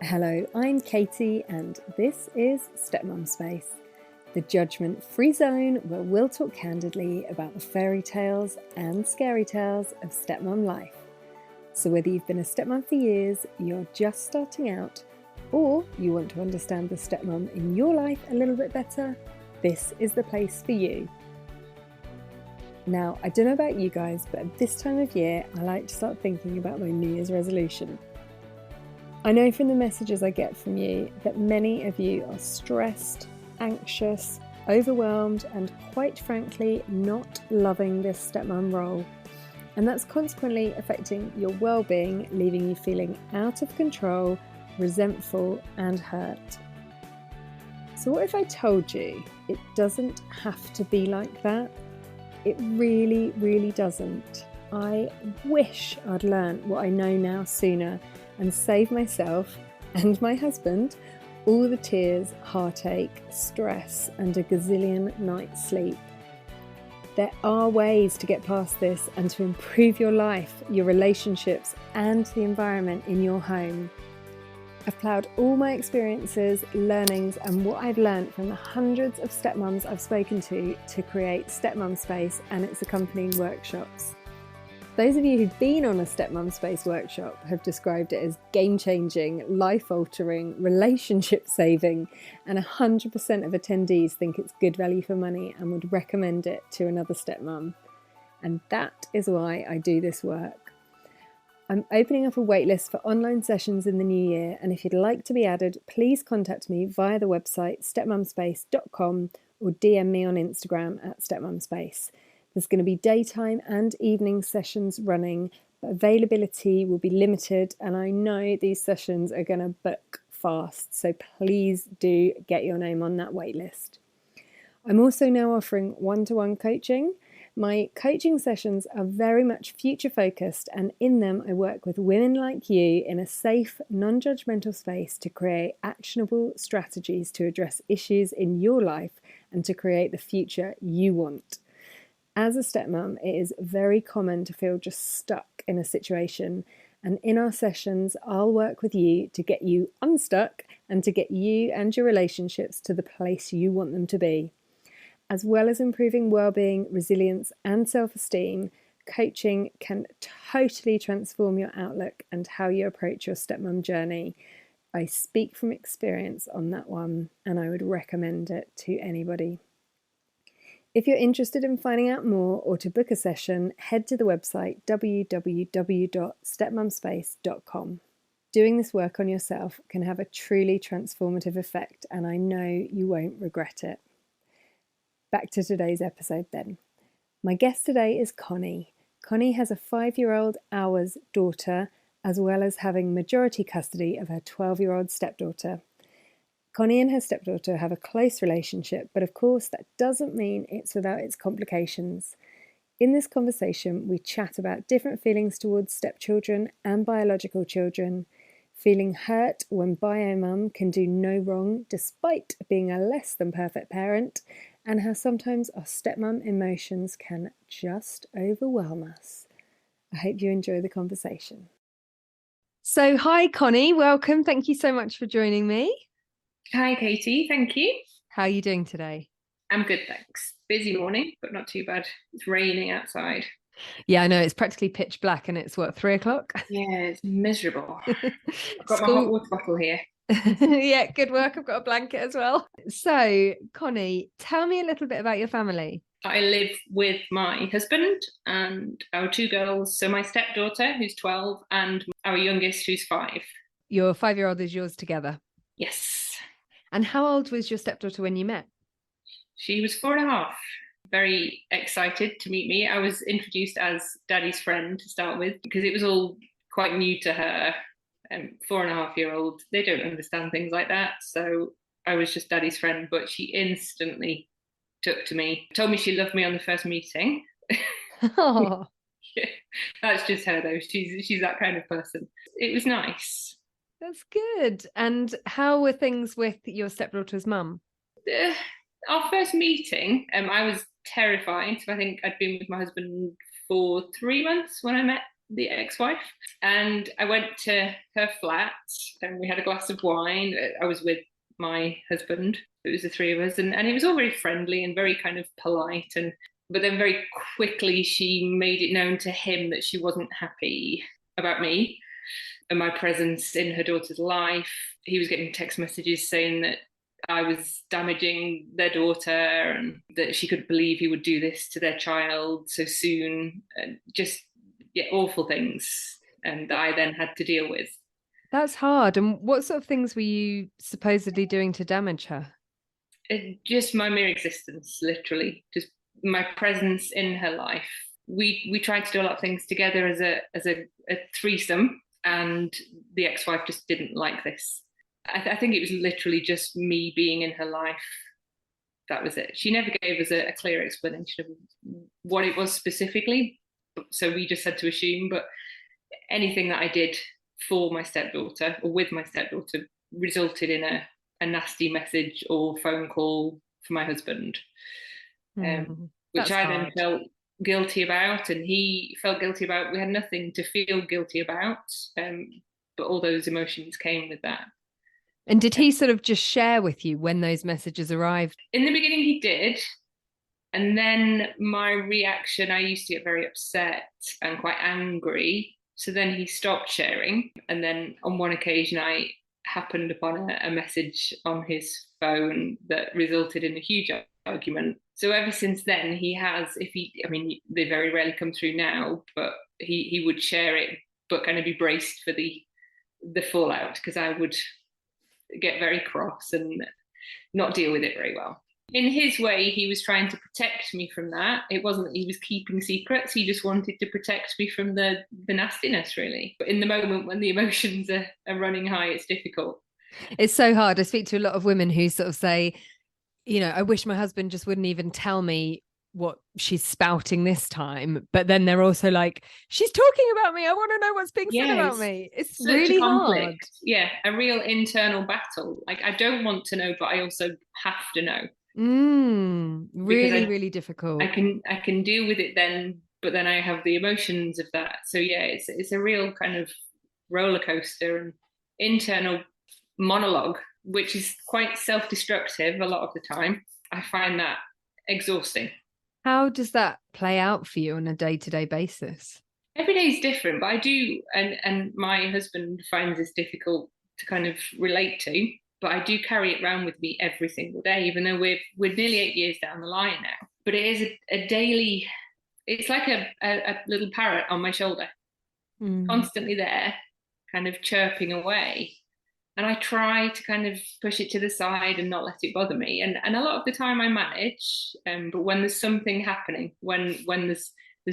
Hello, I'm Katie and this is Stepmum Space, the judgment-free zone where we'll talk candidly about the fairy tales and scary tales of stepmom life. So whether you've been a stepmom for years, you're just starting out, or you want to understand the stepmom in your life a little bit better, this is the place for you. Now, I don't know about you guys, but at this time of year, I like to start thinking about my New Year's resolution. I know from the messages I get from you that many of you are stressed, anxious, overwhelmed, and quite frankly, not loving this stepmom role. And that's consequently affecting your well-being, leaving you feeling out of control, resentful, and hurt. So what if I told you it doesn't have to be like that? It really, really doesn't. I wish I'd learned what I know now sooner and save myself and my husband all the tears, heartache, stress, and a gazillion nights sleep. There are ways to get past this and to improve your life, your relationships, and the environment in your home. I've ploughed all my experiences, learnings, and what I've learned from the hundreds of stepmums I've spoken to create Stepmum Space and its accompanying workshops. Those of you who've been on a Stepmum Space workshop have described it as game-changing, life-altering, relationship-saving, and 100% of attendees think it's good value for money and would recommend it to another stepmum. And that is why I do this work. I'm opening up a waitlist for online sessions in the new year, and if you'd like to be added, please contact me via the website stepmumspace.com or DM me on Instagram at stepmumspace. There's going to be daytime and evening sessions running, but availability will be limited, and I know these sessions are going to book fast, so please do get your name on that waitlist. I'm also now offering one-to-one coaching. My coaching sessions are very much future-focused, and in them I work with women like you in a safe, non-judgmental space to create actionable strategies to address issues in your life and to create the future you want. As a stepmom, it is very common to feel just stuck in a situation, and in our sessions, I'll work with you to get you unstuck and to get you and your relationships to the place you want them to be. As well as improving well-being, resilience, and self-esteem, coaching can totally transform your outlook and how you approach your stepmom journey. I speak from experience on that one, and I would recommend it to anybody. If you're interested in finding out more or to book a session, head to the website www.stepmumspace.com. Doing this work on yourself can have a truly transformative effect, and I know you won't regret it. Back to today's episode then. My guest today is Connie. Connie has a 5-year-old Hours daughter, as well as having majority custody of her 12-year-old stepdaughter. Connie and her stepdaughter have a close relationship, but of course that doesn't mean it's without its complications. In this conversation, we chat about different feelings towards stepchildren and biological children, feeling hurt when bio-mum can do no wrong despite being a less than perfect parent, and how sometimes our stepmum emotions can just overwhelm us. I hope you enjoy the conversation. So, hi Connie, welcome. Thank you so much for joining me. Hi, Katie. Thank you. How are you doing today? I'm good, thanks. Busy morning, but not too bad. It's raining outside. Yeah, I know. It's practically pitch black and it's, 3 o'clock? Yeah, it's miserable. I've got my hot water bottle here. Yeah, good work. I've got a blanket as well. So, Connie, tell me a little bit about your family. I live with my husband and our 2 girls. So my stepdaughter, who's 12, and our youngest, who's 5. Your 5-year-old is yours together? Yes. And how old was your stepdaughter when you met? She was 4.5. Very excited to meet me. I was introduced as Daddy's friend to start with because it was all quite new to her. 4.5-year-old, they don't understand things like that. So I was just Daddy's friend, but she instantly took to me, told me she loved me on the first meeting. Oh. Yeah, that's just her though. She's that kind of person. It was nice. That's good. And how were things with your stepdaughter's mum? Our first meeting, I was terrified. So I think I'd been with my husband for 3 months when I met the ex-wife, and I went to her flat and we had a glass of wine. I was with my husband. It was the three of us, and it was all very friendly and very kind of polite. And but then very quickly she made it known to him that she wasn't happy about me and my presence in her daughter's life. He was getting text messages saying that I was damaging their daughter and that she couldn't believe he would do this to their child so soon. And just awful things, and that I then had to deal with. That's hard. And what sort of things were you supposedly doing to damage her? Just my mere existence, literally, just my presence in her life. We tried to do a lot of things together as a threesome, and the ex-wife just didn't like this. I think it was literally just me being in her life. That was it. She never gave us a clear explanation of what it was specifically, so we just had to assume. But anything that I did for my stepdaughter or with my stepdaughter resulted in a nasty message or phone call for my husband, which I then felt guilty about, and he felt guilty about. We had nothing to feel guilty about, but all those emotions came with that. And did he sort of just share with you when those messages arrived? In the beginning, he did. And then my reaction, I used to get very upset and quite angry. So then he stopped sharing. And then on one occasion, I happened upon a message on his phone that resulted in a huge argument. So ever since then, he has, they very rarely come through now, but he would share it, but kind of be braced for the fallout, because I would get very cross and not deal with it very well. In his way, he was trying to protect me from that. It wasn't that he was keeping secrets. He just wanted to protect me from the nastiness, really. But in the moment when the emotions are running high, it's difficult. It's so hard. I speak to a lot of women who sort of say, I wish my husband just wouldn't even tell me what she's spouting this time. But then they're also like, she's talking about me. I want to know what's being said about me. It's really hard. Yeah, a real internal battle. Like, I don't want to know, but I also have to know. Really difficult. I can deal with it then, but then I have the emotions of that. So yeah, it's a real kind of roller coaster and internal monologue, which is quite self-destructive a lot of the time. I find that exhausting. How does that play out for you on a day-to-day basis? Every day is different, but I do, and my husband finds this difficult to kind of relate to, but I do carry it around with me every single day, even though we're nearly 8 years down the line now. But it is a daily, it's like a little parrot on my shoulder, constantly there, kind of chirping away. And I try to kind of push it to the side and not let it bother me. And a lot of the time I manage, but when there's something happening, when there's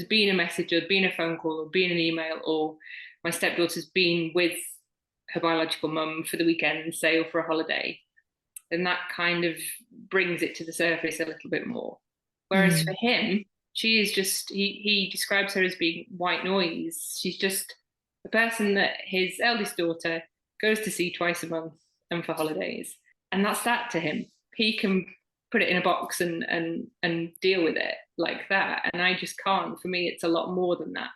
been a message or been a phone call or been an email, or my stepdaughter's been with her biological mum for the weekend, say, or for a holiday, then that kind of brings it to the surface a little bit more. Whereas for him, she is just, he describes her as being white noise. She's just a person that his eldest daughter goes to see twice a month and for holidays. And that's that to him. He can put it in a box and deal with it like that. And I just can't. For me, it's a lot more than that.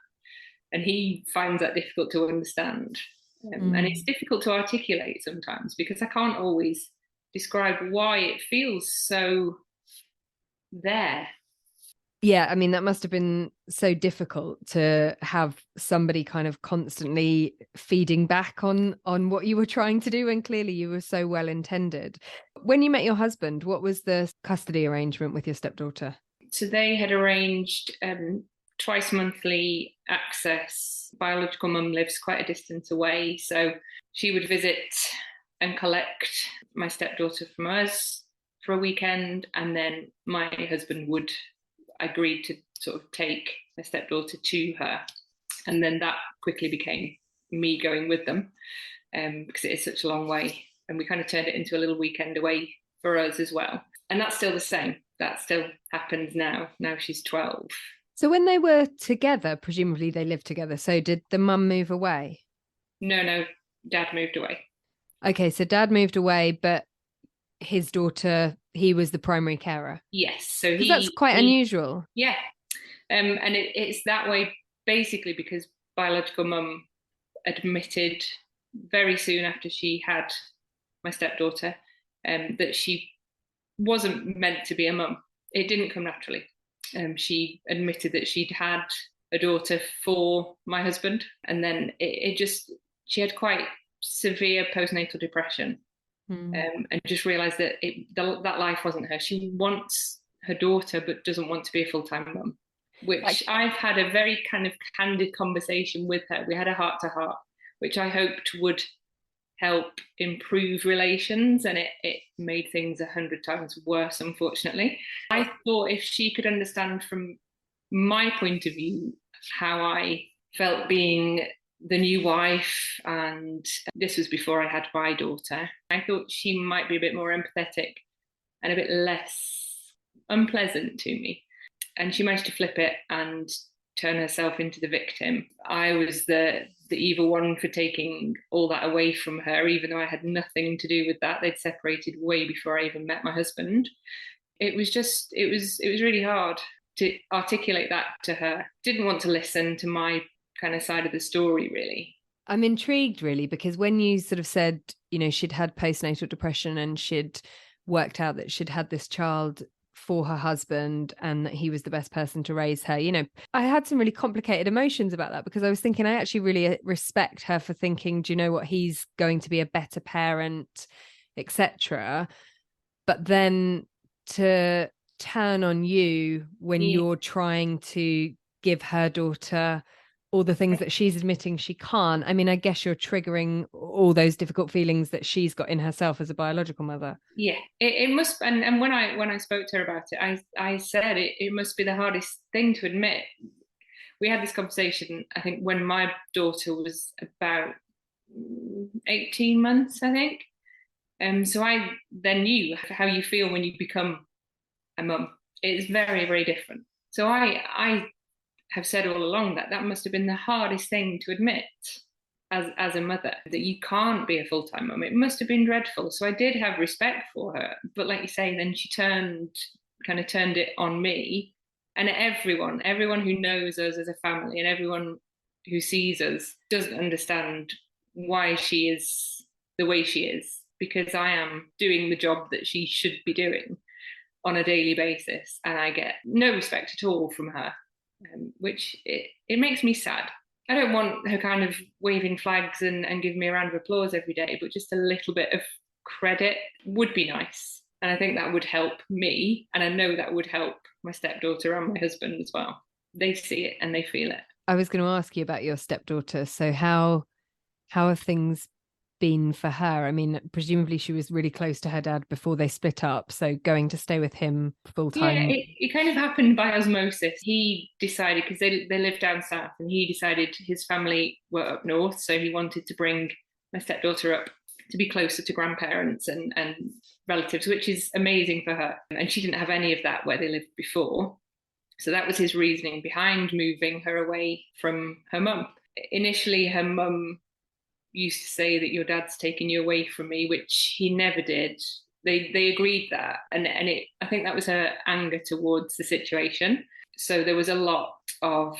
And he finds that difficult to understand. And it's difficult to articulate sometimes, because I can't always describe why it feels so there. Yeah, I mean, that must have been so difficult to have somebody kind of constantly feeding back on what you were trying to do, and clearly you were so well intended. When you met your husband, what was the custody arrangement with your stepdaughter? So they had arranged twice monthly access. Biological mum lives quite a distance away, so she would visit and collect my stepdaughter from us for a weekend, and then my husband would agreed to sort of take my stepdaughter to her, and then that quickly became me going with them, because it is such a long way, and we kind of turned it into a little weekend away for us as well. And that's still the same. That still happens now she's 12. So when they were together, presumably they lived together, so did the mum move away? No, dad moved away. Okay, so dad moved away, but his daughter, he was the primary carer. Yes, so that's quite unusual. Yeah, and it's that way basically because biological mum admitted very soon after she had my stepdaughter that she wasn't meant to be a mum. It didn't come naturally. She admitted that she'd had a daughter for my husband, and then she had quite severe postnatal depression, and just realised that that life wasn't her. She wants her daughter, but doesn't want to be a full-time mum. Which I've had a very kind of candid conversation with her. We had a heart-to-heart, which I hoped would help improve relations, and it made things 100 times worse, unfortunately. I thought if she could understand from my point of view how I felt being the new wife, and this was before I had my daughter, I thought she might be a bit more empathetic and a bit less unpleasant to me. And she managed to flip it and turn herself into the victim. I was the evil one for taking all that away from her, even though I had nothing to do with that. They'd separated way before I even met my husband. It was really hard to articulate that to her. Didn't want to listen to my kind of side of the story, really. I'm intrigued, really, because when you sort of said, she'd had postnatal depression and she'd worked out that she'd had this child for her husband and that he was the best person to raise her, I had some really complicated emotions about that, because I was thinking I actually really respect her for thinking, do you know what, he's going to be a better parent, etc. But then to turn on you when you're trying to give her daughter all the things that she's admitting she can't. I mean, I guess you're triggering all those difficult feelings that she's got in herself as a biological mother. Yeah, it must. And when I spoke to her about it, I said it must be the hardest thing to admit. We had this conversation, I think, when my daughter was about 18 months, I think. So I then knew how you feel when you become a mum. It's very, very different. So I have said all along that must have been the hardest thing to admit as a mother, that you can't be a full-time mum. It must have been dreadful. So I did have respect for her, but like you say, then she turned it on me, and everyone who knows us as a family and everyone who sees us doesn't understand why she is the way she is, because I am doing the job that she should be doing on a daily basis, and I get no respect at all from her. Which it makes me sad. I don't want her kind of waving flags and giving me a round of applause every day, but just a little bit of credit would be nice. And I think that would help me, and I know that would help my stepdaughter and my husband as well. They see it and they feel it. I was going to ask you about your stepdaughter. So how have things been for her? I mean, presumably she was really close to her dad before they split up, so going to stay with him full time. Yeah, it kind of happened by osmosis. He decided, because they lived down south, and he decided his family were up north, so he wanted to bring my stepdaughter up to be closer to grandparents and relatives, which is amazing for her. And she didn't have any of that where they lived before. So that was his reasoning behind moving her away from her mum. Initially, her mum used to say that your dad's taken you away from me, which he never did. They agreed that, and I think that was her anger towards the situation. So there was a lot of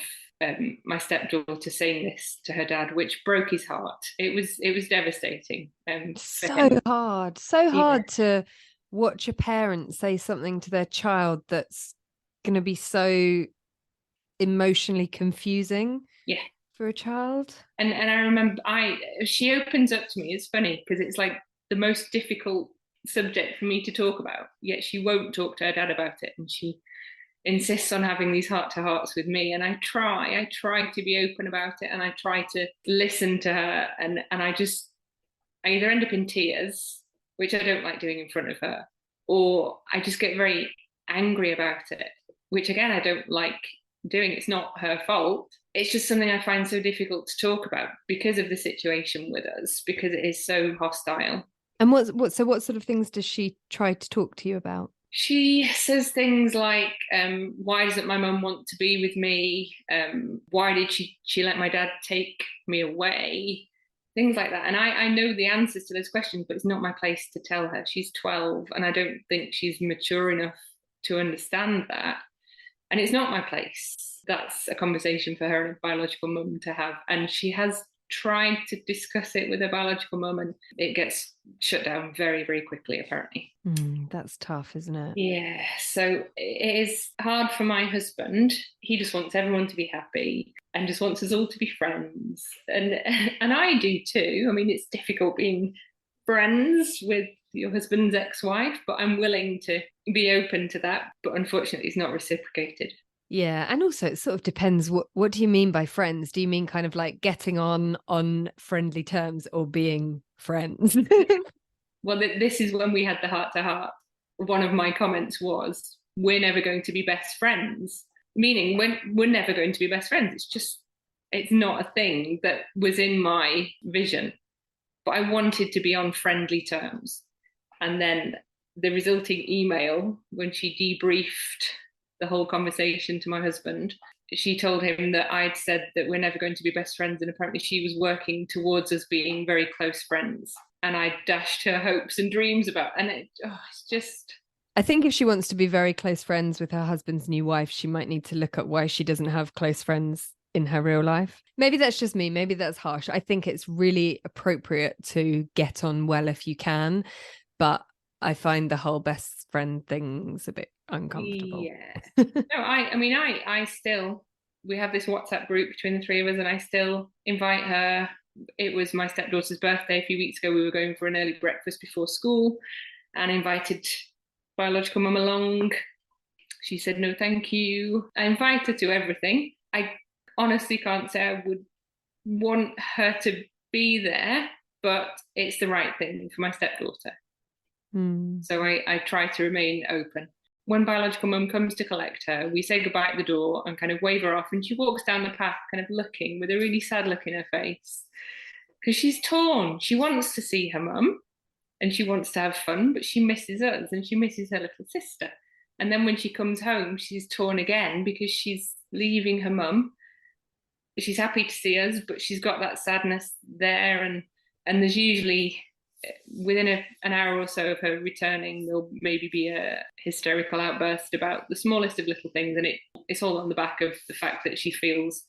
my stepdaughter saying this to her dad, which broke his heart. It was devastating. So hard to watch a parent say something to their child that's going to be so emotionally confusing. Yeah. For a child. And I remember she opens up to me. It's funny because it's like the most difficult subject for me to talk about, yet she won't talk to her dad about it, and she insists on having these heart-to-hearts with me, and I try to be open about it, and I try to listen to her, and I either end up in tears, which I don't like doing in front of her, or I just get very angry about it, which again I don't like doing. It's not her fault. It's just something I find so difficult to talk about because of the situation with us, because it is so hostile. And what sort of things does she try to talk to you about? She says things like, why doesn't my mum want to be with me? Why did she let my dad take me away? Things like that. And I know the answers to those questions, but it's not my place to tell her. She's 12, and I don't think she's mature enough to understand that. And it's not my place. that's a conversation for her and a biological mum to have. And she has tried to discuss it with her biological mum, and it gets shut down very, very quickly, apparently. That's tough, isn't it? Yeah, so it is hard for my husband. He just wants everyone to be happy and just wants us all to be friends. And I do too. I mean, it's difficult being friends with your husband's ex-wife, but I'm willing to be open to that. But unfortunately, it's not reciprocated. Yeah, and also it sort of depends. What do you mean by friends? Do you mean kind of like getting on friendly terms, or being friends? Well, this is when we had the heart-to-heart. One of my comments was, we're never going to be best friends, meaning we're never going to be best friends. It's not a thing that was in my vision, but I wanted to be on friendly terms. And then the resulting email, when she debriefed the whole conversation to my husband, she told him that I'd said that we're never going to be best friends, and apparently she was working towards us being very close friends. And I dashed her hopes and dreams about, and it's just... I think if she wants to be very close friends with her husband's new wife, she might need to look at why she doesn't have close friends in her real life. Maybe that's just me. Maybe that's harsh. I think it's really appropriate to get on well if you can, but I find the whole best friend thing's a bit uncomfortable. Yeah. No, I still, we have this WhatsApp group between the three of us, and I still invite her. It was my stepdaughter's birthday a few weeks ago. We were going for an early breakfast before school and invited biological mum along. She said, no, thank you. I invite her to everything. I honestly can't say I would want her to be there, but it's the right thing for my stepdaughter. So I try to remain open. When biological mum comes to collect her, we say goodbye at the door and kind of wave her off, and she walks down the path kind of looking with a really sad look in her face, because she's torn. She wants to see her mum and she wants to have fun, but she misses us and she misses her little sister. And then when she comes home, she's torn again because she's leaving her mum. She's happy to see us, but she's got that sadness there, and there's usually, within an hour or so of her returning, there'll maybe be a hysterical outburst about the smallest of little things, and it's all on the back of the fact that she feels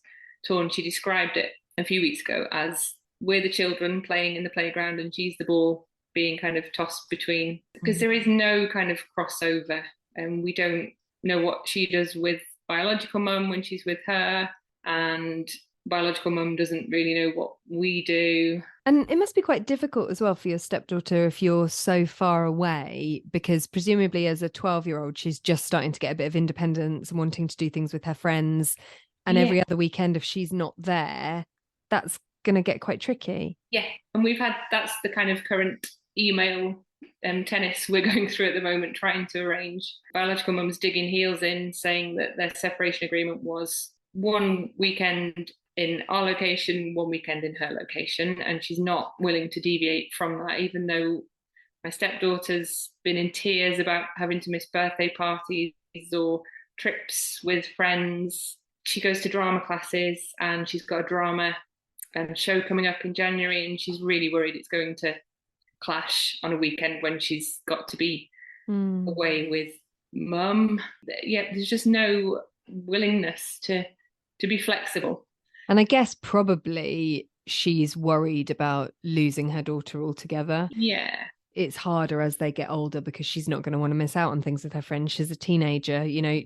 torn. She described it a few weeks ago as, we're the children playing in the playground and she's the ball being kind of tossed between, because there is no kind of crossover, and we don't know what she does with biological mum when she's with her, and biological mum doesn't really know what we do. And it must be quite difficult as well for your stepdaughter if you're so far away, because presumably as a 12-year-old, she's just starting to get a bit of independence and wanting to do things with her friends. And every other weekend, if she's not there, that's going to get quite tricky. Yeah. And that's the kind of current email tennis we're going through at the moment, trying to arrange. Biological mum's digging heels in, saying that their separation agreement was one weekend in our location, one weekend in her location, and she's not willing to deviate from that, even though my stepdaughter's been in tears about having to miss birthday parties or trips with friends. She goes to drama classes and she's got a drama show coming up in January, and she's really worried it's going to clash on a weekend when she's got to be away with mum. Yeah, there's just no willingness to be flexible. And I guess probably she's worried about losing her daughter altogether. Yeah. It's harder as they get older because she's not going to want to miss out on things with her friends. She's a teenager, you know,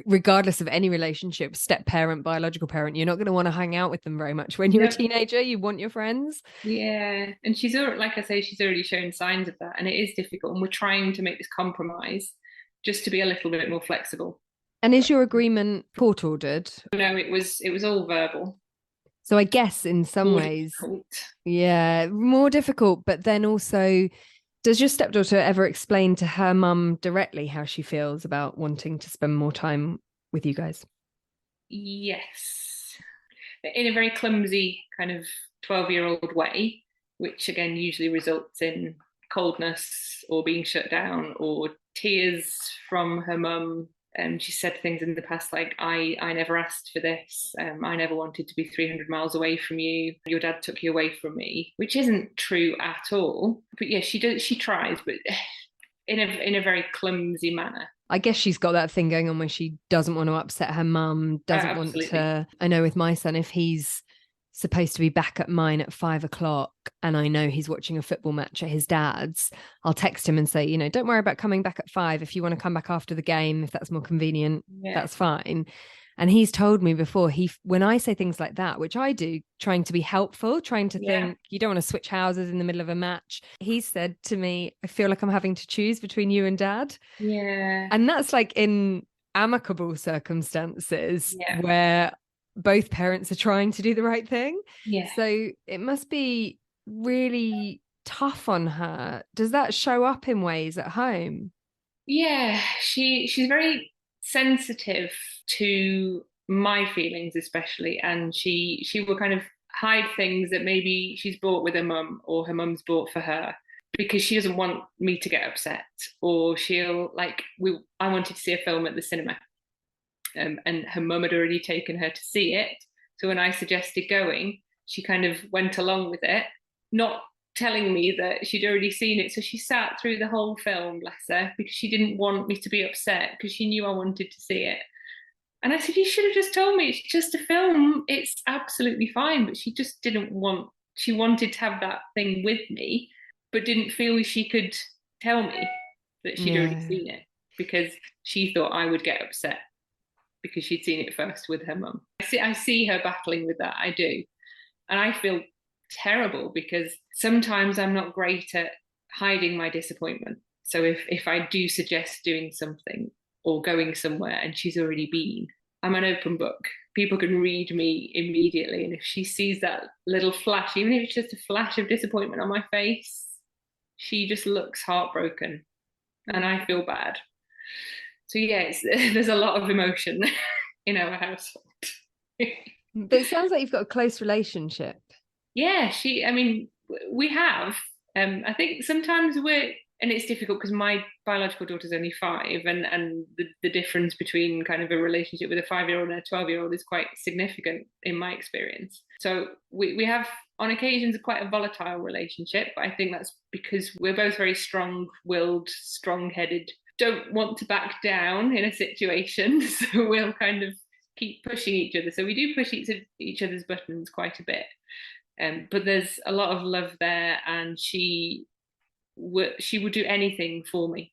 regardless of any relationship, step parent, biological parent, you're not going to want to hang out with them very much when you're a teenager. You want your friends. Yeah. And she's, like I say, she's already shown signs of that, and it is difficult. And we're trying to make this compromise just to be a little bit more flexible. And is your agreement court ordered? No, it was all verbal. So I guess in some ways, yeah, more difficult. But then also, does your stepdaughter ever explain to her mum directly how she feels about wanting to spend more time with you guys? Yes. In a very clumsy kind of 12-year-old way, which again usually results in coldness or being shut down or tears from her mum. She said things in the past like, I never asked for this. I never wanted to be 300 miles away from you. Your dad took you away from me, which isn't true at all. But yeah, she tries, but in a very clumsy manner. I guess she's got that thing going on where she doesn't want to upset her mum, doesn't want to. I know with my son, if he's supposed to be back at mine at 5 o'clock and I know he's watching a football match at his dad's, I'll text him and say, you know, don't worry about coming back at 5. If you want to come back after the game, if that's more convenient, that's fine. And he's told me before, when I say things like that, which I do, trying to be helpful, trying to think, you don't want to switch houses in the middle of a match. He said to me, I feel like I'm having to choose between you and dad. Yeah. And that's like in amicable circumstances where both parents are trying to do the right thing. Yeah. So it must be really tough on her. Does that show up in ways at home? Yeah, she's very sensitive to my feelings, especially, and she will kind of hide things that maybe she's bought with her mum or her mum's bought for her, because she doesn't want me to get upset. Or she'll I wanted to see a film at the cinema, and her mum had already taken her to see it. So when I suggested going, she kind of went along with it, not telling me that she'd already seen it. So she sat through the whole film, bless her, because she didn't want me to be upset, because she knew I wanted to see it. And I said, you should have just told me, it's just a film, it's absolutely fine. But she just she wanted to have that thing with me, but didn't feel she could tell me that she'd already seen it, because she thought I would get upset because she'd seen it first with her mum. I see her battling with that, I do. And I feel terrible, because sometimes I'm not great at hiding my disappointment. So if I do suggest doing something or going somewhere and she's already been, I'm an open book. People can read me immediately. And if she sees that little flash, even if it's just a flash of disappointment on my face, she just looks heartbroken and I feel bad. So yeah, there's a lot of emotion in our household. But it sounds like you've got a close relationship. Yeah, we have. I think sometimes and it's difficult because my biological daughter's only 5, and the difference between kind of a relationship with a 5-year-old and a 12-year-old is quite significant in my experience. So we have on occasions quite a volatile relationship, but I think that's because we're both very strong-willed, strong-headed, don't want to back down in a situation. So we'll kind of keep pushing each other. So we do push each other's buttons quite a bit. But there's a lot of love there, and she would do anything for me.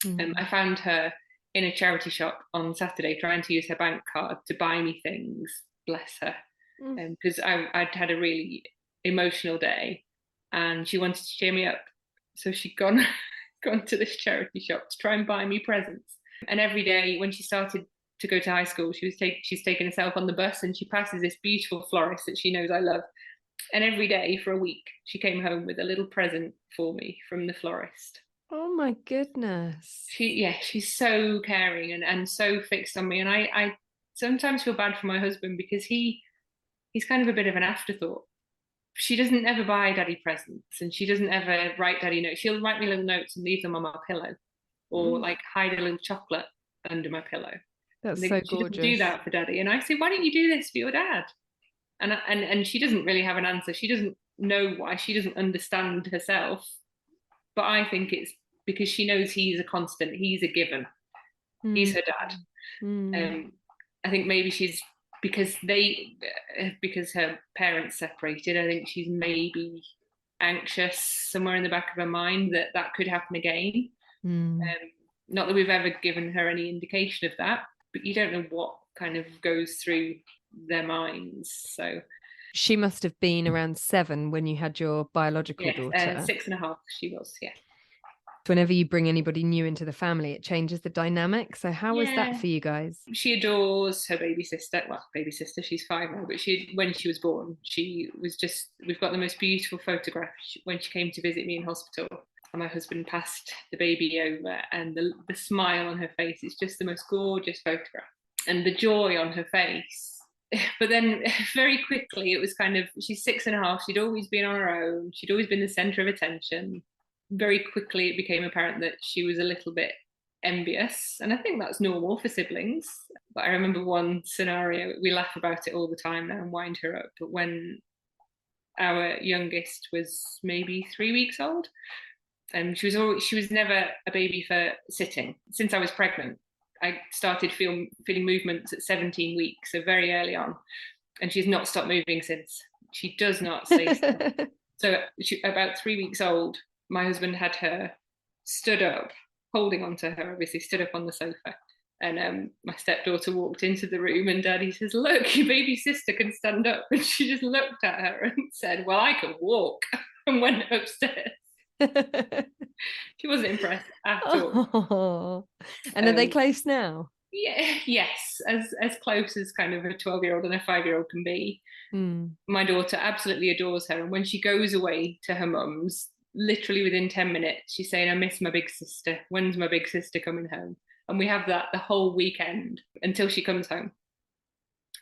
I found her in a charity shop on Saturday trying to use her bank card to buy me things, bless her, because I'd had a really emotional day and she wanted to cheer me up. So she'd gone to this charity shop to try and buy me presents. And every day when she started to go to high school, she's taken herself on the bus and she passes this beautiful florist that she knows I love. And every day for a week, she came home with a little present for me from the florist. Oh my goodness. She's so caring and so fixed on me. And I sometimes feel bad for my husband, because he's kind of a bit of an afterthought. She doesn't ever buy daddy presents, and she doesn't ever write daddy notes. She'll write me little notes and leave them on my pillow, or like hide a little chocolate under my pillow. That's so gorgeous. She doesn't do that for daddy. And I say, why don't you do this for your dad? And she doesn't really have an answer. She doesn't know why. She doesn't understand herself. But I think it's because she knows he's a constant. He's a given. He's her dad. I think maybe she's because her parents separated. I think she's maybe anxious somewhere in the back of her mind that could happen again. Not that we've ever given her any indication of that, but you don't know what kind of goes through their minds. So she must have been around 7 when you had your biological daughter. 6.5 she was. Whenever you bring anybody new into the family, it changes the dynamic. So how was that for you guys? She adores her baby sister. Well, baby sister, she's 5 now, but when she was born, we've got the most beautiful photograph when she came to visit me in hospital. And my husband passed the baby over, and the smile on her face is just the most gorgeous photograph. And the joy on her face. But then very quickly, it was kind of, she's 6.5, she'd always been on her own, she'd always been the centre of attention. Very quickly, it became apparent that she was a little bit envious. And I think that's normal for siblings. But I remember one scenario, we laugh about it all the time now and wind her up, but when our youngest was maybe 3 weeks old, She was never a baby for sitting. Since I was pregnant, I started feeling movements at 17 weeks, so very early on, and she's not stopped moving since. She does not stay still. So about 3 weeks old, my husband had her stood up, holding onto her, obviously stood up on the sofa. And my stepdaughter walked into the room and Daddy says, "Look, your baby sister can stand up." And she just looked at her and said, "Well, I can walk," and went upstairs. She wasn't impressed at all. And are they close now? Yeah, yes, as close as kind of a 12-year-old and a 5-year-old can be. My daughter absolutely adores her, and when she goes away to her mum's, literally within 10 minutes, she's saying, "I miss my big sister. When's my big sister coming home?" And we have that the whole weekend until she comes home.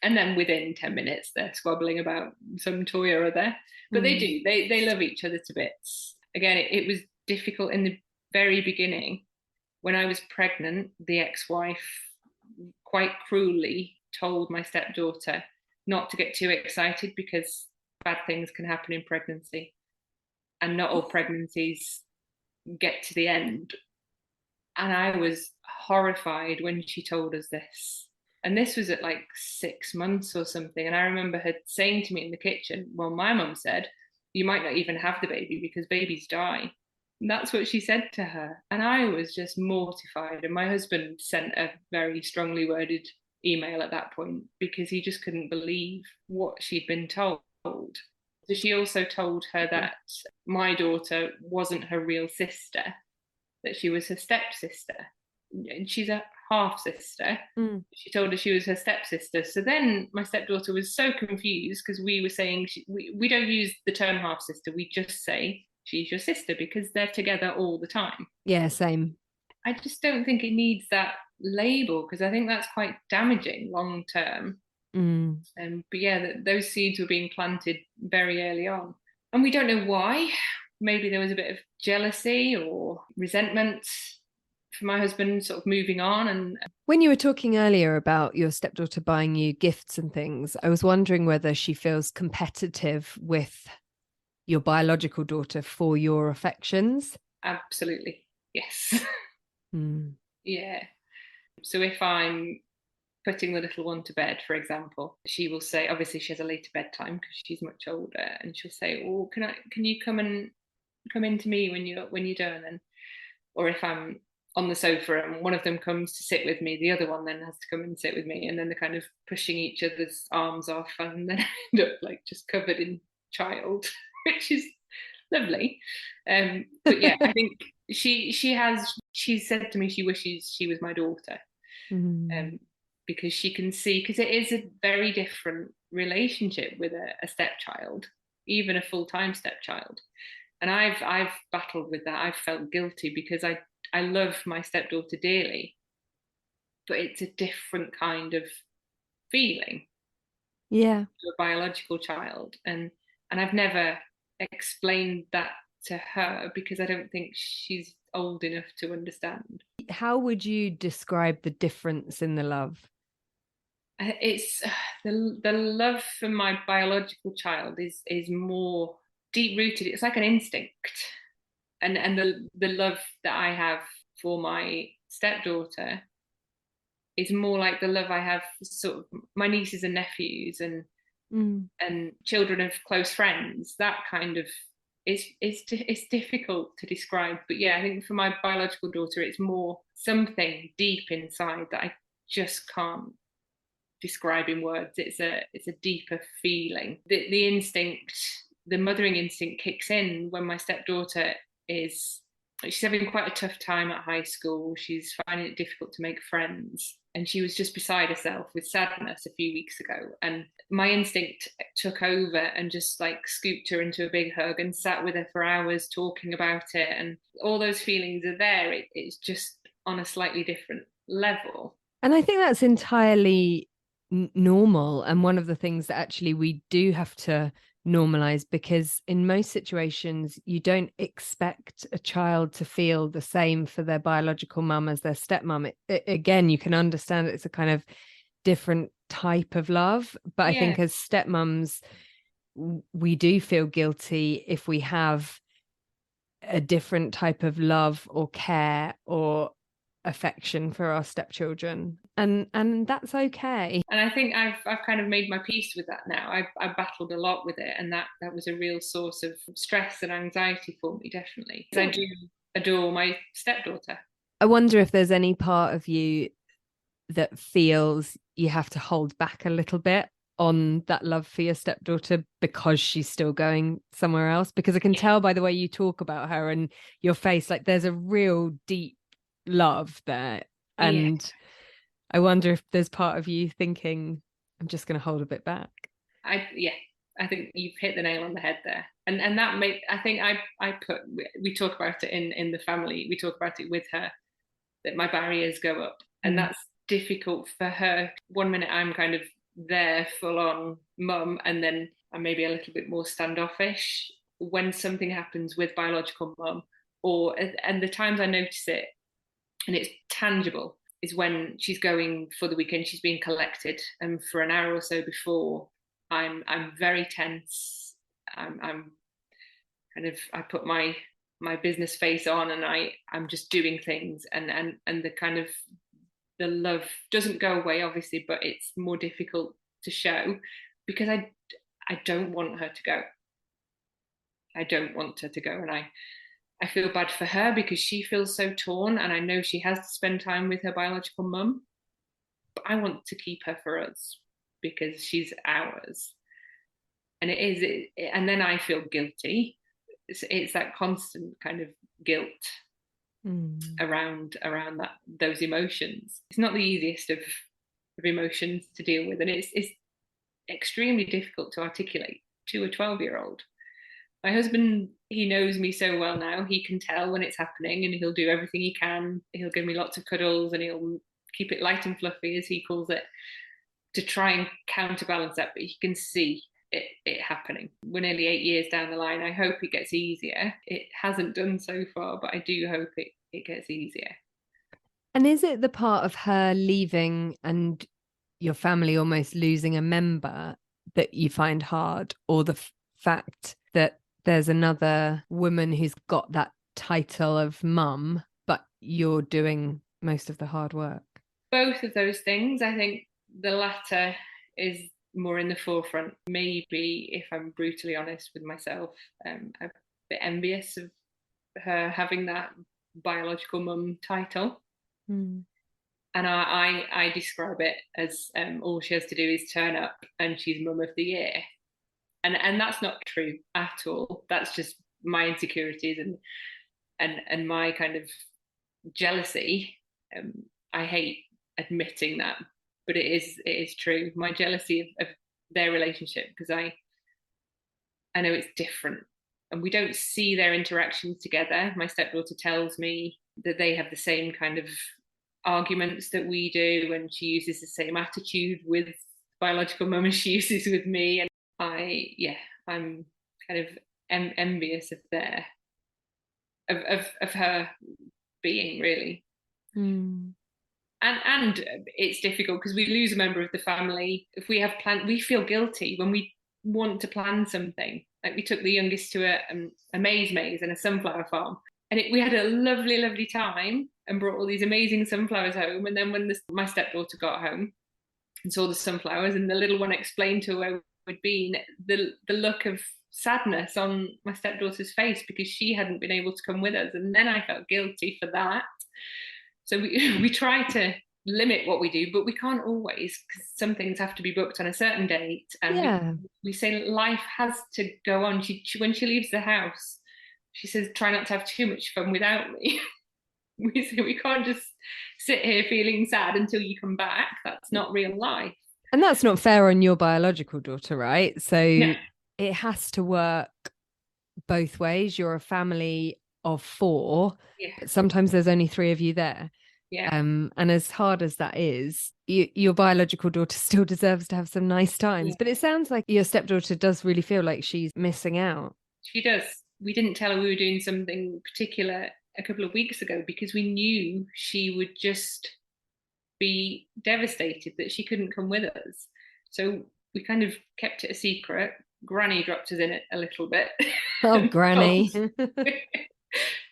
And then within 10 minutes, they're squabbling about some toy or other. But they do. They love each other to bits. Again, it was difficult in the very beginning. When I was pregnant, the ex-wife quite cruelly told my stepdaughter not to get too excited because bad things can happen in pregnancy. And not all pregnancies get to the end. And I was horrified when she told us this. And this was at like 6 months or something. And I remember her saying to me in the kitchen, "Well, my mum said, you might not even have the baby because babies die." And that's what she said to her. And I was just mortified. And my husband sent a very strongly worded email at that point because he just couldn't believe what she'd been told. So she also told her that my daughter wasn't her real sister, that she was her stepsister. And she's a half sister. She told her she was her stepsister. So then my stepdaughter was so confused because we were saying, we don't use the term half sister. We just say she's your sister because they're together all the time. Yeah, same. I just don't think it needs that label because I think that's quite damaging long term. But yeah, those seeds were being planted very early on. And we don't know why. Maybe there was a bit of jealousy or resentment for my husband sort of moving on. And when you were talking earlier about your stepdaughter buying you gifts and things, I was wondering whether she feels competitive with your biological daughter for your affections. Absolutely, yes. Yeah. So if I'm putting the little one to bed, for example, she will say, obviously she has a later bedtime because she's much older, and she'll say, "Oh, can you come into me when you're done?" And or if I'm on the sofa and one of them comes to sit with me, the other one then has to come and sit with me, and then they're kind of pushing each other's arms off, and then I end up like just covered in child, which is lovely. But yeah, I think she said to me she wishes she was my daughter, because she can see, because it is a very different relationship with a stepchild, even a full-time stepchild. And I've battled with that. I've felt guilty because I love my stepdaughter dearly, but it's a different kind of feeling. Yeah. To a biological child. And I've never explained that to her because I don't think she's old enough to understand. How would you describe the difference in the love? It's the love for my biological child is more deep-rooted. It's like an instinct. And the love that I have for my stepdaughter is more like the love I have for sort of my nieces and nephews and children of close friends. That kind of it's difficult to describe. But yeah, I think for my biological daughter, it's more something deep inside that I just can't describe in words. It's a deeper feeling. The instinct, the mothering instinct kicks in when my stepdaughter she's having quite a tough time at high school. She's finding it difficult to make friends. And she was just beside herself with sadness a few weeks ago. And my instinct took over and just like scooped her into a big hug and sat with her for hours talking about it. And all those feelings are there. It's just on a slightly different level. And I think that's entirely normal. And one of the things that actually we do have to normalize, because in most situations you don't expect a child to feel the same for their biological mum as their stepmum. Again, you can understand it's a kind of different type of love, but I think as stepmums we do feel guilty if we have a different type of love or care or affection for our stepchildren, and that's okay. And I think I've kind of made my peace with that now. I've battled a lot with it, and that was a real source of stress and anxiety for me, definitely. Because I do adore my stepdaughter. I wonder if there's any part of you that feels you have to hold back a little bit on that love for your stepdaughter because she's still going somewhere else, because I can tell by the way you talk about her and your face, like there's a real deep love there. And I wonder if there's part of you thinking, I'm just going to hold a bit back. I think you've hit the nail on the head there. And that we talk about it in the family, we talk about it with her, that my barriers go up. And that's difficult for her. One minute I'm kind of there full on mum, and then I'm maybe a little bit more standoffish when something happens with biological mum, and the times I notice it and it's tangible is when she's going for the weekend, she's being collected, and for an hour or so before I'm very tense. I'm kind of, I put my business face on, and I'm just doing things, and the kind of the love doesn't go away, obviously, but it's more difficult to show because I don't want her to go. I don't want her to go, and I feel bad for her because she feels so torn, and I know she has to spend time with her biological mum, but I want to keep her for us because she's ours. And and then I feel guilty. It's that constant kind of guilt around those emotions. It's not the easiest of emotions to deal with, and it's extremely difficult to articulate to a 12-year-old. My husband, he knows me so well now, he can tell when it's happening, and he'll do everything he can. He'll give me lots of cuddles, and he'll keep it light and fluffy, as he calls it, to try and counterbalance that, but he can see it happening. We're nearly 8 years down the line. I hope it gets easier. It hasn't done so far, but I do hope it gets easier. And is it the part of her leaving and your family almost losing a member that you find hard, or the fact that there's another woman who's got that title of mum, but you're doing most of the hard work? Both of those things. I think the latter is more in the forefront. Maybe, if I'm brutally honest with myself, I'm a bit envious of her having that biological mum title. And I describe it as all she has to do is turn up and she's mum of the year. And that's not true at all. That's just my insecurities and my kind of jealousy. I hate admitting that, but it is true. My jealousy of their relationship, because I know it's different, and we don't see their interactions together. My stepdaughter tells me that they have the same kind of arguments that we do, and she uses the same attitude with biological mum as she uses with me. And I'm kind of envious of her being, really. And it's difficult because we lose a member of the family. If we have planned, we feel guilty when we want to plan something. Like, we took the youngest to a maze and a sunflower farm, and we had a lovely time and brought all these amazing sunflowers home. And then when my stepdaughter got home and saw the sunflowers, and the little one explained to her where we'd been, the look of sadness on my stepdaughter's face because she hadn't been able to come with us. And then I felt guilty for that. So we try to limit what we do, but we can't always, because some things have to be booked on a certain date. And we say life has to go on. She when she leaves the house, she says, try not to have too much fun without me. We say we can't just sit here feeling sad until you come back. That's not real life. And that's not fair on your biological daughter, right? So it has to work both ways. You're a family of 4, but sometimes there's only 3 of you there. And as hard as that is, your biological daughter still deserves to have some nice times. But it sounds like your stepdaughter does really feel like she's missing out. She does. We didn't tell her we were doing something particular a couple of weeks ago because we knew she would just be devastated that she couldn't come with us. So we kind of kept it a secret. Granny dropped us in it a little bit. Oh, Granny.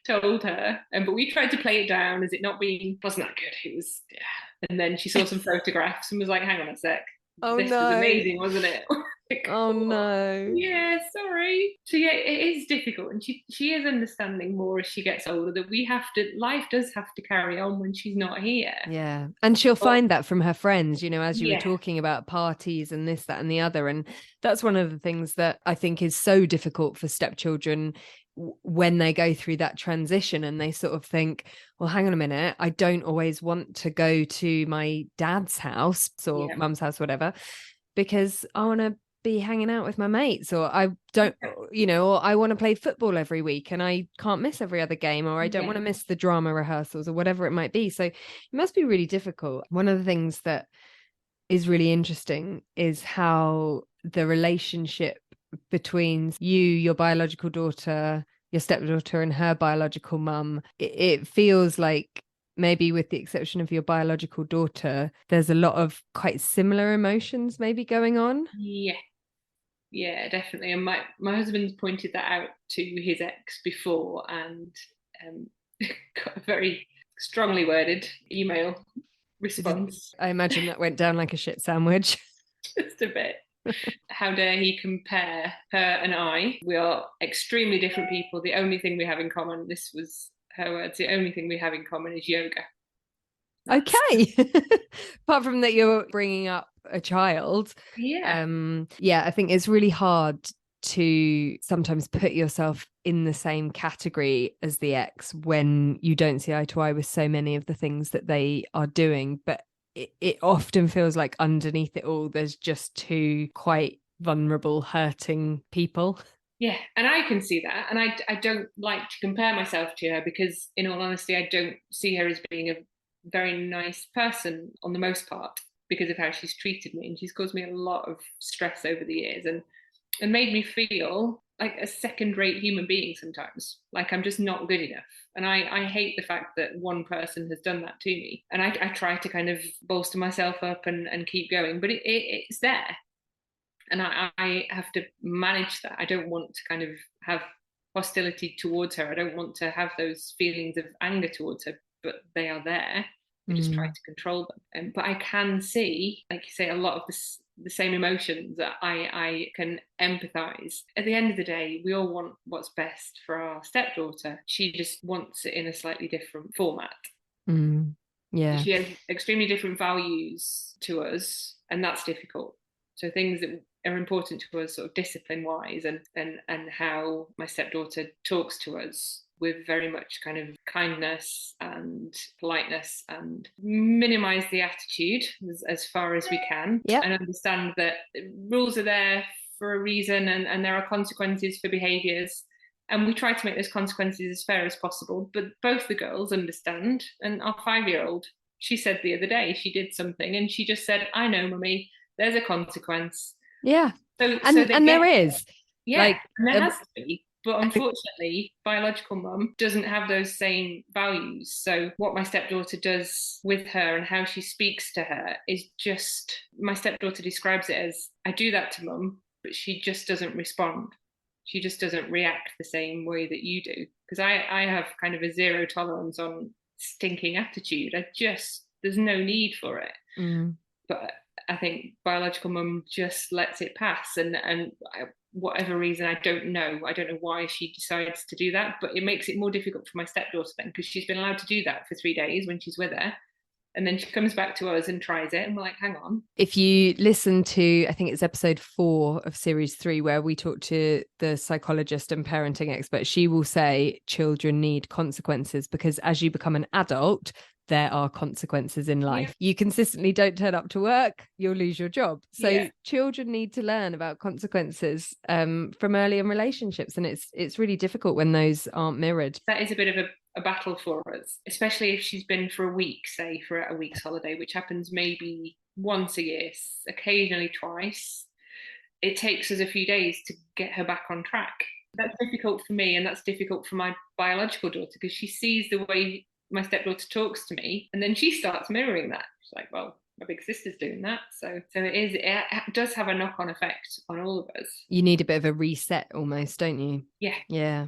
told her, but we tried to play it down as it not being, wasn't that good. It was, yeah. And then she saw some photographs and was like, hang on a sec. Oh, this was amazing, wasn't it? Oh no. Yeah, sorry. So yeah, it is difficult, and she is understanding more as she gets older that life does have to carry on when she's not here. Yeah. And she'll find that from her friends, as you were Yeah. talking about parties and this, that, and the other. And that's one of the things that I think is so difficult for stepchildren when they go through that transition and they sort of think, well, hang on a minute, I don't always want to go to my dad's house or mum's house, whatever, because I want to be hanging out with my mates, or I don't, or I want to play football every week and I can't miss every other game, or I don't want to miss the drama rehearsals or whatever it might be. So it must be really difficult. One of the things that is really interesting is how the relationship between you, your biological daughter, your stepdaughter, and her biological mum, it feels like, maybe with the exception of your biological daughter, there's a lot of quite similar emotions maybe going on. Yeah, definitely. And my husband's pointed that out to his ex before, and got a very strongly worded email response. I imagine that went down like a shit sandwich. Just a bit. How dare he compare her and I? We are extremely different people. The only thing we have in common, this was her words, the only thing we have in common is yoga. Okay. Apart from that, you're bringing up a child. Yeah. I think it's really hard to sometimes put yourself in the same category as the ex when you don't see eye to eye with so many of the things that they are doing. But it often feels like underneath it all, there's just two quite vulnerable, hurting people. Yeah, and I can see that. And I don't like to compare myself to her because, in all honesty, I don't see her as being a very nice person on the most part because of how she's treated me. And she's caused me a lot of stress over the years and made me feel like a second-rate human being sometimes, like I'm just not good enough. And I hate the fact that one person has done that to me. And I try to kind of bolster myself up and keep going, but it's there. And I have to manage that. I don't want to kind of have hostility towards her. I don't want to have those feelings of anger towards her, but they are there. I just try to control them. But I can see, like you say, a lot of the same emotions that I can empathize. At the end of the day, we all want what's best for our stepdaughter. She just wants it in a slightly different format. Yeah. She has extremely different values to us, and that's difficult. So things that are important to us, sort of discipline-wise, and how my stepdaughter talks to us with very much kind of kindness and politeness, and minimize the attitude as far as we can, and understand that rules are there for a reason, and there are consequences for behaviours, and we try to make those consequences as fair as possible. But both the girls understand. And our 5-year-old, she said the other day, she did something and she just said, I know, mummy, there's a consequence. Yeah. So there is. Yeah, like, and there has to be. But unfortunately, biological mum doesn't have those same values. So what my stepdaughter does with her and how she speaks to her is just, my stepdaughter describes it as, I do that to mum, but she just doesn't respond. She just doesn't react the same way that you do. Because I have kind of a zero tolerance on stinking attitude. There's no need for it. But I think biological mum just lets it pass, and whatever reason, I don't know why she decides to do that, but it makes it more difficult for my stepdaughter then, because she's been allowed to do that for 3 days when she's with her, and then she comes back to us and tries it, and we're like, hang on. If you listen to, I think it's episode 4 of series 3, where we talk to the psychologist and parenting expert, she will say children need consequences, because as you become an adult, there are consequences in life. You consistently don't turn up to work, you'll lose your job. So children need to learn about consequences from early in relationships. And it's really difficult when those aren't mirrored. That is a bit of a battle for us, especially if she's been for a week, say for a week's holiday, which happens maybe once a year, occasionally twice. It takes us a few days to get her back on track. That's difficult for me, and that's difficult for my biological daughter, because she sees the way my stepdaughter talks to me, and then she starts mirroring that. She's like, well, my big sister's doing that. So it does have a knock-on effect on all of us. You need a bit of a reset almost, don't you? Yeah,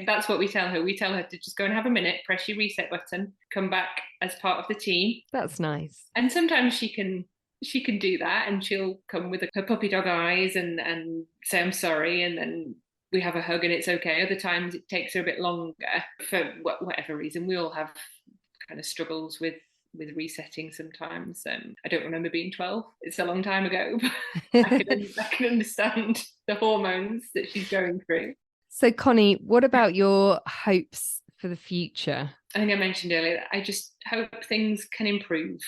that's what we tell her. We tell her to just go and have a minute, press your reset button, come back as part of the team. That's nice. And sometimes she can do that, and she'll come with her puppy dog eyes and say I'm sorry, and then we have a hug and it's okay. Other times it takes her a bit longer for whatever reason. We all have kind of struggles with resetting sometimes. I don't remember being 12. It's a long time ago, but I can understand the hormones that she's going through. So Connie, what about your hopes for the future? I think I mentioned earlier that I just hope things can improve.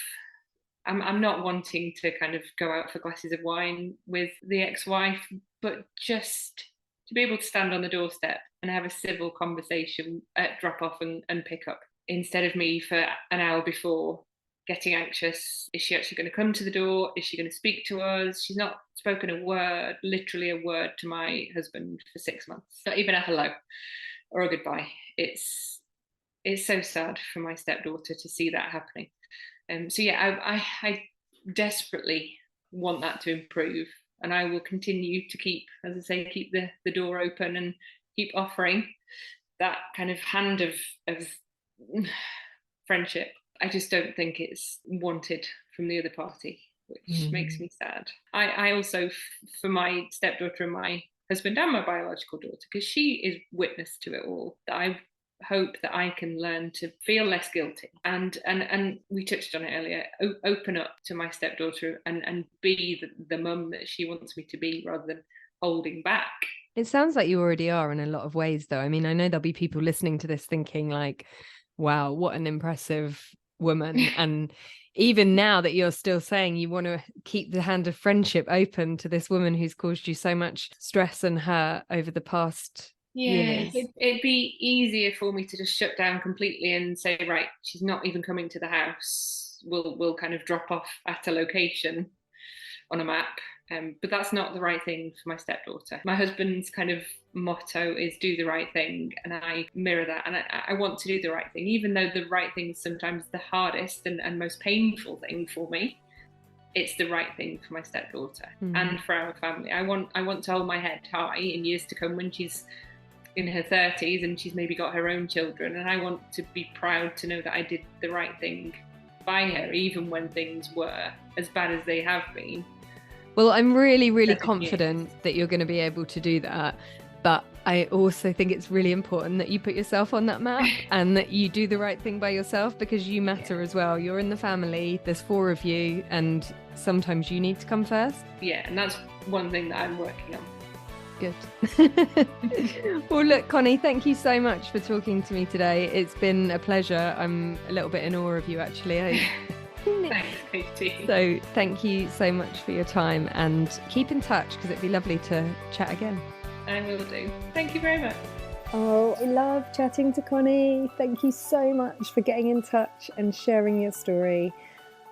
I'm not wanting to kind of go out for glasses of wine with the ex-wife, but just to be able to stand on the doorstep and have a civil conversation at drop off and pick up, instead of me for an hour before getting anxious. Is she actually going to come to the door? Is she going to speak to us? She's not spoken a word, literally a word, to my husband for 6 months. Not even a hello or a goodbye. It's so sad for my stepdaughter to see that happening. So yeah, I desperately want that to improve, and I will continue to keep the door open and keep offering that kind of hand of friendship. I just don't think it's wanted from the other party, which makes me sad. I also, for my stepdaughter and my husband and my biological daughter, because she is witness to it all, that I hope that I can learn to feel less guilty, and we touched on it earlier, open up to my stepdaughter and be the mum that she wants me to be, rather than holding back. It sounds like you already are in a lot of ways, though. I mean, I know there'll be people listening to this thinking like, wow, what an impressive woman. And even now that you're still saying you want to keep the hand of friendship open to this woman who's caused you so much stress and hurt over the past years. It'd be easier for me to just shut down completely and say, right, she's not even coming to the house. We'll kind of drop off at a location on a map. But that's not the right thing for my stepdaughter. My husband's kind of motto is do the right thing, and I mirror that, and I want to do the right thing, even though the right thing is sometimes the hardest and most painful thing for me. It's the right thing for my stepdaughter and for our family. I want to hold my head high in years to come when she's in her 30s and she's maybe got her own children, and I want to be proud to know that I did the right thing by her, even when things were as bad as they have been. Well, I'm really, really confident that you're going to be able to do that. But I also think it's really important that you put yourself on that map and that you do the right thing by yourself, because you matter as well. You're in the family, there's 4 of you, and sometimes you need to come first. Yeah, and that's one thing that I'm working on. Good. Well, look, Connie, thank you so much for talking to me today. It's been a pleasure. I'm a little bit in awe of you, actually. Thanks, Katie. So thank you so much for your time, and keep in touch, because it'd be lovely to chat again. I will do. Thank you very much. Oh, I love chatting to Connie. Thank you so much for getting in touch and sharing your story.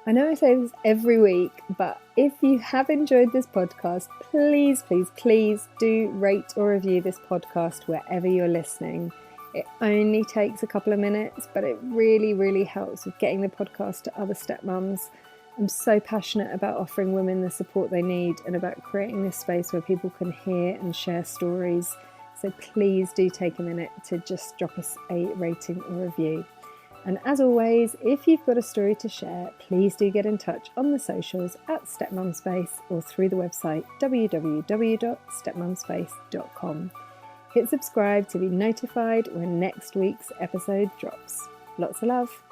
I know I say this every week, but if you have enjoyed this podcast, please, please, please do rate or review this podcast wherever you're listening. It only takes a couple of minutes, but it really, really helps with getting the podcast to other stepmums. I'm so passionate about offering women the support they need and about creating this space where people can hear and share stories. So please do take a minute to just drop us a rating or review. And as always, if you've got a story to share, please do get in touch on the socials at stepmumspace or through the website www.stepmumspace.com. Hit subscribe to be notified when next week's episode drops. Lots of love.